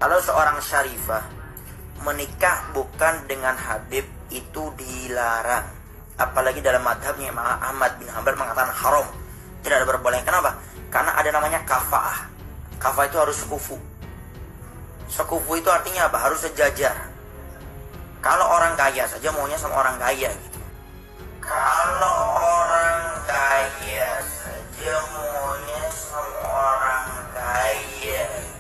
Kalau seorang Syarifah menikah bukan dengan Habib itu dilarang. Apalagi dalam madhabnya Imam Ahmad bin Hanbal mengatakan haram, tidak ada berboleh. Kenapa? Karena ada namanya kafaah. Kafaah itu harus sekufu. Sekufu itu artinya apa? Harus sejajar. Kalau orang kaya saja maunya sama orang kaya gitu. Kalau orang kaya saja maunya sama orang kaya.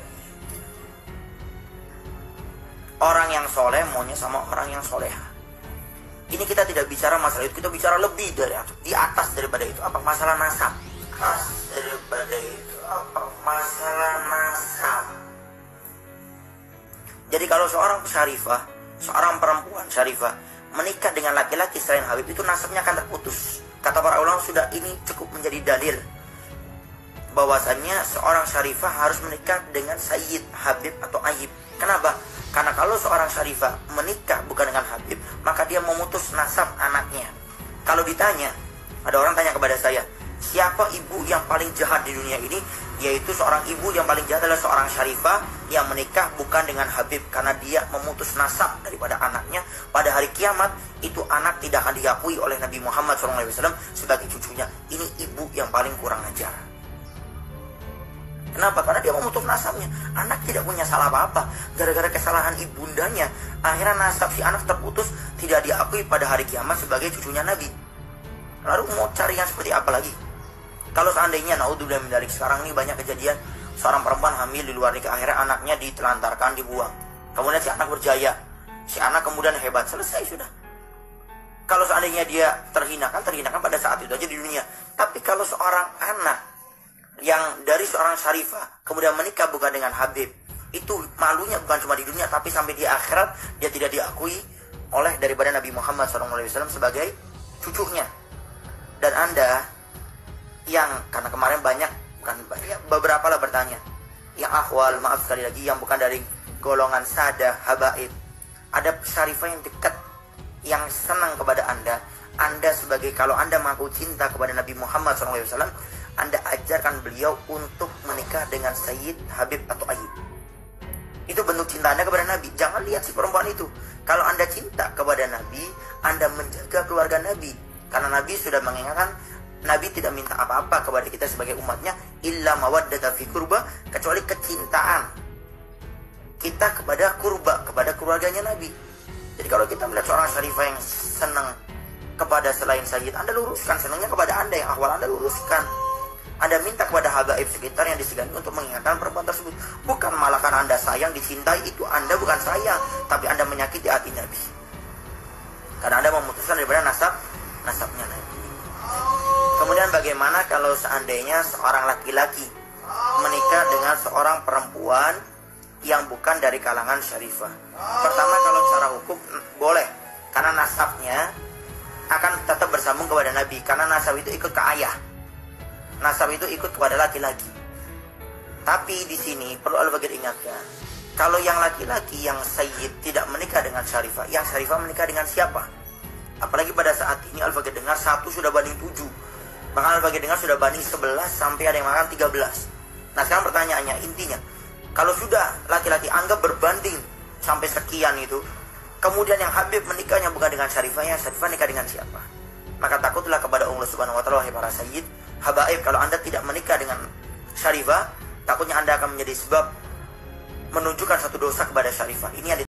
Orang yang soleh maunya sama orang yang soleha. Ini kita tidak bicara masalah itu, kita bicara lebih dari itu, di atas daripada itu. Apa masalah nasab? Atas daripada itu, apa masalah nasab? Jadi kalau seorang syarifah, seorang perempuan syarifah menikah dengan laki-laki selain Habib, itu nasabnya akan terputus. Kata para ulama, sudah ini cukup menjadi dalil bahwasannya seorang syarifah harus menikah dengan Sayyid, Habib atau Ayyib. Kenapa? Karena kalau seorang syarifah menikah bukan dengan Habib, maka dia memutus nasab anaknya. Kalau ditanya, ada orang tanya kepada saya, siapa ibu yang paling jahat di dunia ini? Yaitu seorang ibu yang paling jahat adalah seorang syarifah yang menikah bukan dengan Habib, karena dia memutus nasab daripada anaknya. Pada hari kiamat, itu anak tidak akan diakui oleh Nabi Muhammad SAW sebagai cucunya. Ini ibu yang paling kurang ajar. Kenapa? Karena dia memutus nasabnya. Anak tidak punya salah apa-apa. Gara-gara kesalahan ibundanya, akhirnya nasab si anak terputus, tidak diakui pada hari kiamat sebagai cucunya Nabi. Lalu mau cari yang seperti apa lagi? Kalau seandainya, naudzubillah min dzalik, sekarang ini banyak kejadian seorang perempuan hamil di luar nikah, akhirnya anaknya ditelantarkan, dibuang. Kemudian si anak berjaya, si anak kemudian hebat, selesai sudah. Kalau seandainya dia terhinakan pada saat itu aja di dunia. Tapi kalau seorang anak yang dari seorang syarifah kemudian menikah bukan dengan Habib, itu malunya bukan cuma di dunia, tapi sampai di akhirat dia tidak diakui oleh daripada Nabi Muhammad SAW sebagai cucunya. Dan Anda yang, karena kemarin beberapa lah bertanya, yang akhwal, maaf sekali lagi, yang bukan dari golongan sadah, habaib, ada syarifah yang dekat, yang senang kepada Anda sebagai, kalau Anda mengaku cinta kepada Nabi Muhammad SAW, Anda ajarkan beliau untuk menikah dengan Sayyid, Habib atau Ayyib. Itu bentuk cinta Anda kepada Nabi. Jangan lihat si perempuan itu. Kalau Anda cinta kepada Nabi, Anda menjaga keluarga Nabi. Karena Nabi sudah mengingatkan, Nabi tidak minta apa-apa kepada kita sebagai umatnya, illa mawaddata fi kurba, kecuali kecintaan kita kepada kurba, kepada keluarganya Nabi. Jadi kalau kita melihat seorang syarifah yang senang kepada selain Sayyid, Anda luruskan. Senangnya kepada Anda yang akhwal, Anda luruskan. Anda minta kepada habaib sekitar yang disegani untuk mengingatkan perempuan tersebut. Bukan malah karena Anda sayang, dicintai, itu Anda bukan sayang, tapi Anda menyakiti hati Nabi. Karena Anda memutuskan daripada nasabnya Nabi. Kemudian bagaimana kalau seandainya seorang laki-laki menikah dengan seorang perempuan yang bukan dari kalangan syarifah? Pertama, kalau secara hukum boleh, karena nasabnya akan tetap bersambung kepada Nabi, karena nasab itu ikut ke ayah. Nasab itu ikut kepada laki-laki. Tapi di sini perlu Al-Bagir ingatkan, kalau yang laki-laki yang Sayyid tidak menikah dengan syarifah, yang syarifah menikah dengan siapa? Apalagi pada saat ini Al-Bagir dengar 1 sudah banding 7. Bahkan Al-Bagir dengar sudah banding 11, sampai ada yang mengatakan 13. Nah sekarang pertanyaannya, intinya, kalau sudah laki-laki anggap berbanding sampai sekian itu, kemudian yang Habib menikahnya bukan dengan syarifah, yang syarifah nikah dengan siapa? Maka takutlah kepada Allah Subhanahu wa Ta'ala, wahai para Sayyid, habaib, kalau Anda tidak menikah dengan syarifah, takutnya Anda akan menjadi sebab menunjukkan satu dosa kepada syarifah. Ini yang